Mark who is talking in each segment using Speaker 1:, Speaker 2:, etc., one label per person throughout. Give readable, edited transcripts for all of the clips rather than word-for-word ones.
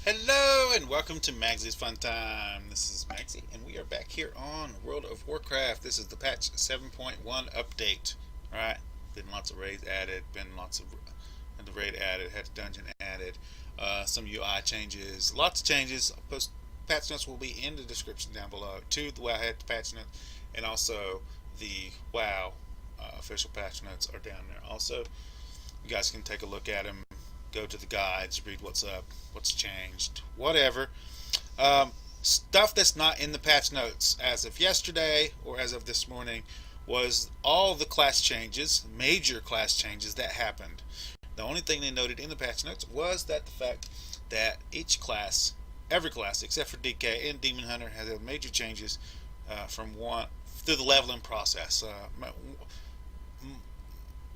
Speaker 1: Hello and welcome to Magzie's Fun Time. This is Magzie and we are back here on World of Warcraft. This is the patch 7.1 update. Alright, been lots of raids added, been lots of the raid added, had the dungeon added, some UI changes, lots of changes. Patch notes will be in the description down below. To the WoW Head patch notes and also the WoW official patch notes are down there. Also, you guys can take a look at them, go to the guides, read what's up, what's changed, whatever. Stuff that's not in the patch notes as of yesterday or as of this morning was all the class changes, major class changes that happened. The only thing they noted in the patch notes was that the fact that each class, every class except for DK and Demon Hunter, has had major changes from one through the leveling process.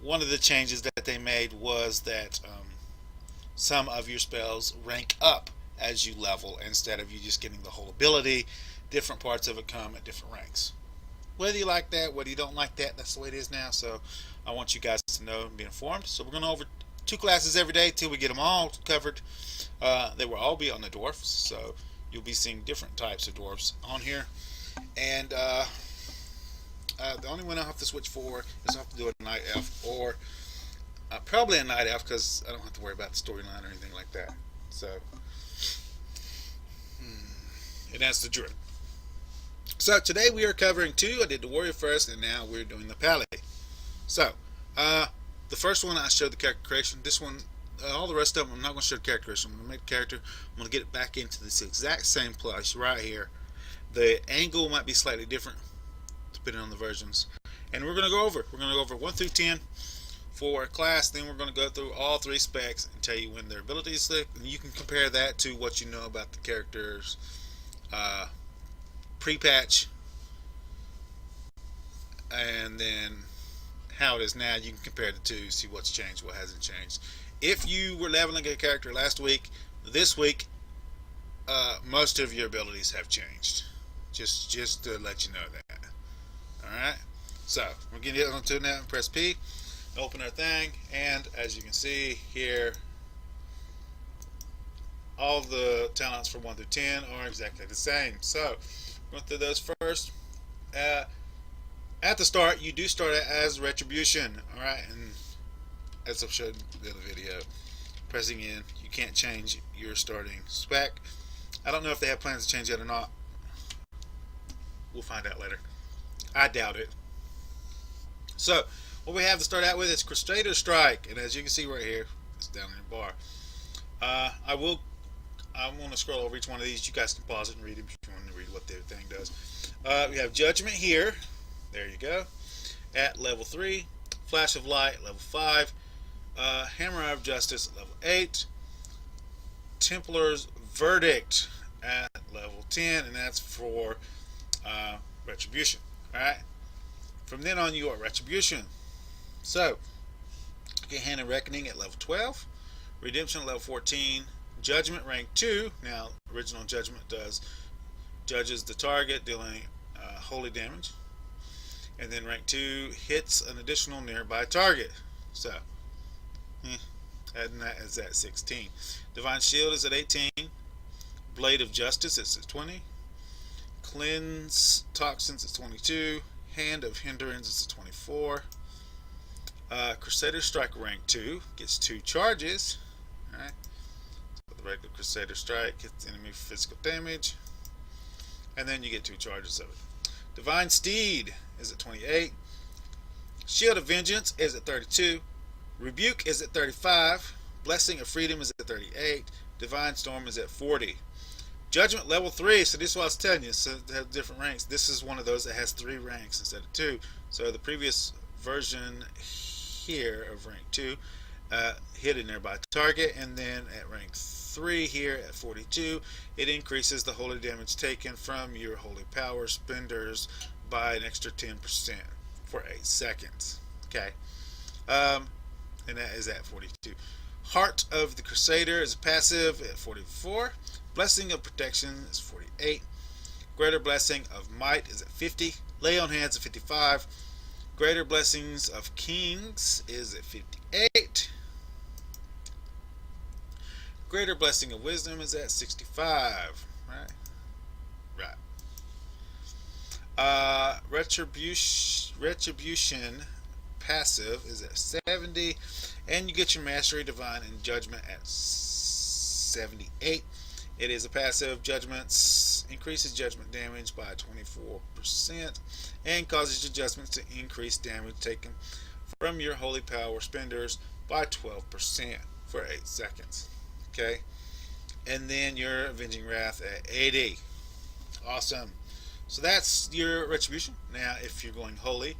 Speaker 1: One of the changes that they made was that some of your spells rank up as you level instead of you just getting the whole ability. Different parts of it come at different ranks. Whether you like that, whether you don't like that, that's the way it is now. So I want you guys to know and be informed. So we're going over two classes every day till we get them all covered. They will all be on the dwarfs, so you'll be seeing different types of dwarfs on here. And the only one I'll have to switch for is I'll have to do a night elf or probably a night elf because I don't have to worry about the storyline or anything like that. So, and that's the druid. So today we are covering two. I did the warrior first, and now we're doing the pally. So, the first one I showed the character creation. This one, all the rest of them, I'm not going to show the character creation. I'm going to make the character. I'm going to get it back into this exact same place right here. The angle might be slightly different depending on the versions, and we're going to go over. We're going to go over 1 through 10 for a class. Then we're going to go through all three specs and tell you when their abilities slip, and you can compare that to what you know about the characters pre-patch, and then how it is now. You can compare the two, see what's changed, what hasn't changed. If you were leveling a character last week, this week most of your abilities have changed. Just to let you know that. Alright, so we're going to get onto it now and press P, open our thing, and as you can see here, all the talents from 1 through 10 are exactly the same. So going through those first. At the start, you do start as Retribution. Alright, and as I've showed in the other video, pressing in, you can't change your starting spec. I don't know if they have plans to change that or not. We'll find out later. I doubt it. So, what we have to start out with is Crusader Strike, and as you can see right here, it's down in the bar. I'm going to scroll over each one of these. You guys can pause it and read them if you want to read what the thing does. We have Judgment here. There you go. At level 3. Flash of Light, level 5. Hammer of Justice, level 8. Templar's Verdict at level 10, and that's for Retribution. Alright? From then on, you are Retribution. So, get Hand and Reckoning at level 12. Redemption at level 14. Judgment rank 2. Now, original Judgment judges the target, dealing holy damage. And then rank 2 hits an additional nearby target. So, adding that is at 16. Divine Shield is at 18. Blade of Justice is at 20. Cleanse Toxins is 22. Hand of Hindrance is at 24. Crusader Strike rank 2 gets 2 charges. Alright. So the regular Crusader Strike hits enemy physical damage. And then you get 2 charges of it. Divine Steed is at 28. Shield of Vengeance is at 32. Rebuke is at 35. Blessing of Freedom is at 38. Divine Storm is at 40. Judgment level 3, so this is what I was telling you, so they have different ranks. This is one of those that has 3 ranks instead of 2. So the previous version here of rank 2 hit a nearby target, and then at rank 3 here at 42, it increases the holy damage taken from your holy power spenders by an extra 10% for 8 seconds. Okay, and that is at 42. Heart of the Crusader is a passive at 44. Blessing of Protection is 48. Greater Blessing of Might is at 50. Lay on Hands at 55. Greater Blessings of Kings is at 58. Greater Blessing of Wisdom is at 65. Right? Right. Retribution passive is at 70. And you get your Mastery Divine and Judgment at 78. It is a passive. Judgments increases judgment damage by 24% and causes your judgments to increase damage taken from your holy power spenders by 12% for 8 seconds. Okay? And then your Avenging Wrath at 80. Awesome. So that's your Retribution. Now, if you're going Holy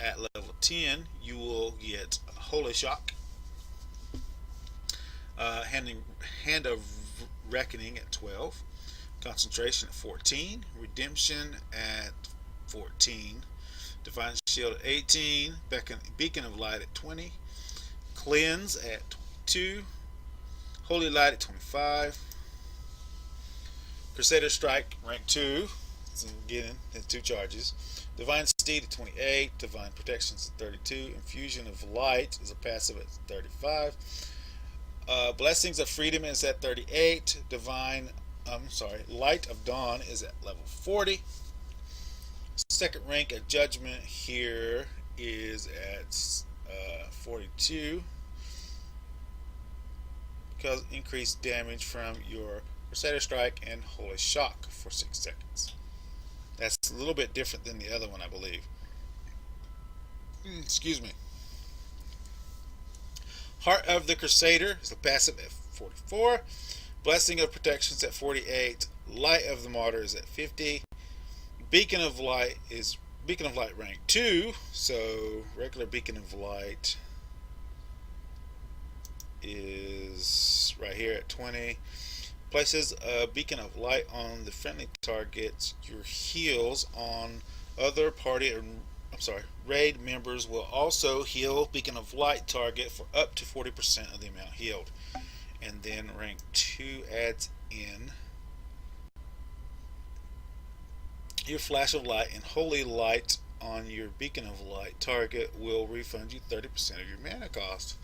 Speaker 1: at level 10, you will get Holy Shock, Hand of Reckoning at 12, Concentration at 14, Redemption at 14, Divine Shield at 18, Beacon of Light at 20, Cleanse at 22, Holy Light at 25, Crusader Strike rank 2, again, has 2 charges, Divine Steed at 28, Divine Protections at 32, Infusion of Light is a passive at 35, Blessings of Freedom is at 38, Light of Dawn is at level 40. Second rank of Judgment here is at 42, because increased damage from your Crusader Strike and Holy Shock for 6 seconds. That's a little bit different than the other one, I believe. Excuse me. Heart of the Crusader is a passive at 44. Blessing of Protections at 48. Light of the Martyr is at 50. Beacon of Light rank 2. So regular Beacon of Light is right here at 20. Places a Beacon of Light on the friendly targets. Your heals on other party raid members will also heal Beacon of Light target for up to 40% of the amount healed. And then rank 2 adds in your Flash of Light and Holy Light on your Beacon of Light target will refund you 30% of your mana cost.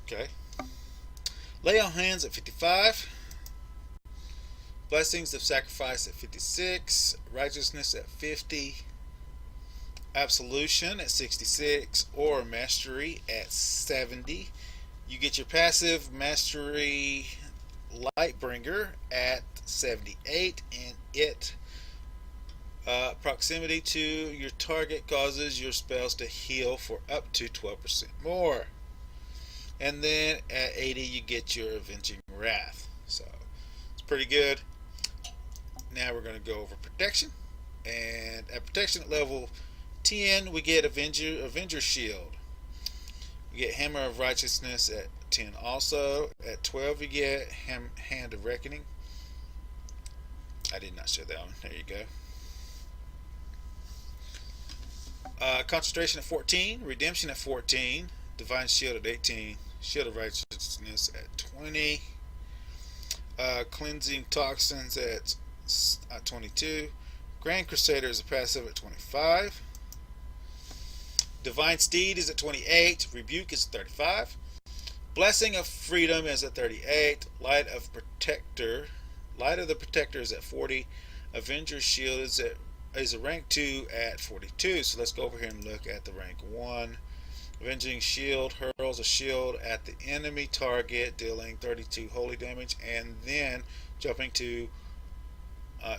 Speaker 1: Okay. Lay on Hands at 55. Blessings of Sacrifice at 56. Righteousness at 50. Absolution at 66, or Mastery at 70. You get your passive Mastery Lightbringer at 78, and it proximity to your target causes your spells to heal for up to 12% more. And then at 80 you get your Avenging Wrath. So it's pretty good. Now we're going to go over Protection, and at Protection at level 10 we get Avenger Shield. You get Hammer of Righteousness at 10 also. At 12 you get Hand of Reckoning. I did not show that one. There you go. Concentration at 14. Redemption at 14. Divine Shield at 18. Shield of Righteousness at 20. Cleansing Toxins at 22. Grand Crusader is a passive at 25. Divine Steed is at 28. Rebuke is at 35. Blessing of Freedom is at 38. Light of the Protector is at 40. Avenger Shield is a rank 2 at 42. So let's go over here and look at the rank 1. Avenging Shield hurls a shield at the enemy target, dealing 32 holy damage, and then jumping to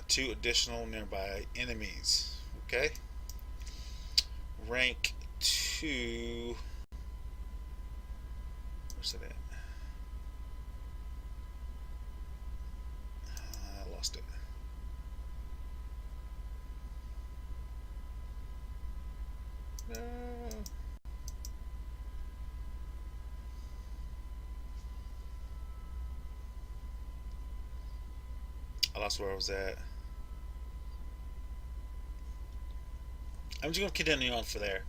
Speaker 1: 2 additional nearby enemies. Okay. Rank 2. Where's it at? I lost it. No. I lost where I was at. I'm just going to continue on for there.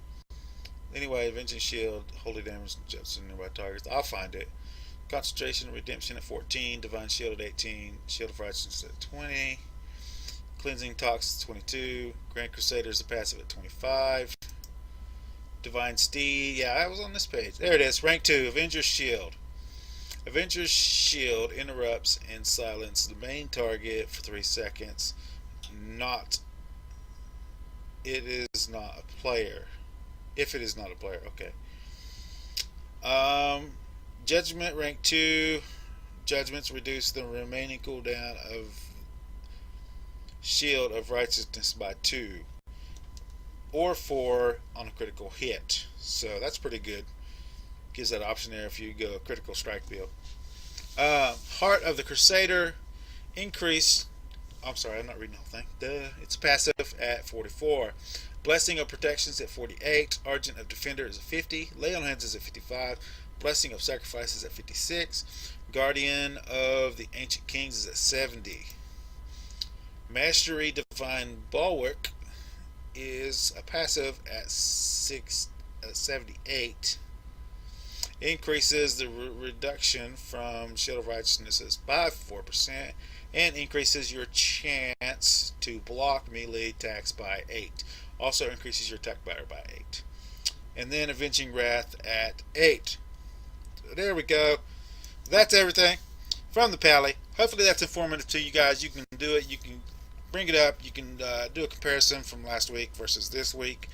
Speaker 1: Anyway, Avenging Shield, Holy Damage, jumps in nearby targets. I'll find it. Concentration, Redemption at 14. Divine Shield at 18. Shield of Righteousness at 20. Cleansing Toxins 22. Grand Crusader is a passive at 25. Divine Steed. Yeah, I was on this page. There it is. Rank 2. Avenger's Shield. Avenger's shield interrupts and silences the main target for 3 seconds. Not. It is not a player. If it is not a player, okay. Judgment rank 2. Judgments reduce the remaining cooldown of Shield of Righteousness by 2 or 4 on a critical hit. So that's pretty good. Gives that option there if you go a critical strike build. Heart of the Crusader increase. I'm sorry, I'm not reading the whole thing. Duh. It's passive at 44. Blessing of Protections at 48. Argent of Defender is at 50. Lay on Hands is at 55. Blessing of Sacrifice is at 56. Guardian of the Ancient Kings is at 70. Mastery Divine Bulwark is a passive at 78. Increases the reduction from Shield of Righteousness by 4% and increases your chance to block melee attacks by 8. Also increases your attack power by 8. And then Avenging Wrath at 8. So there we go. That's everything from the Pally. Hopefully that's informative to you guys. You can do it. You can bring it up. You can do a comparison from last week versus this week,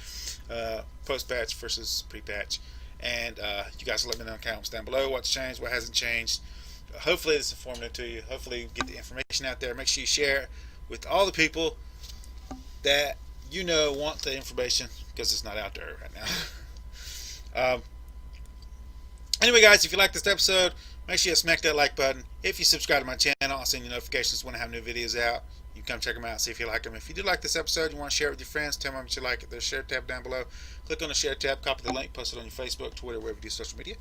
Speaker 1: post-patch versus pre-patch. And you guys let me know in the comments down below what's changed, what hasn't changed. Hopefully it's informative to you. Hopefully you get the information out there. Make sure you share it with all the people that you know want the information, because it's not out there right now. Anyway, guys, if you like this episode, make sure you smack that like button. If you subscribe to my channel, I'll send you notifications when I have new videos out. You can come check them out, see if you like them. If you do like this episode, you want to share it with your friends, tell them how much you like it. There's a share tab down below. Click on the share tab, copy the link, post it on your Facebook, Twitter, wherever you do social media.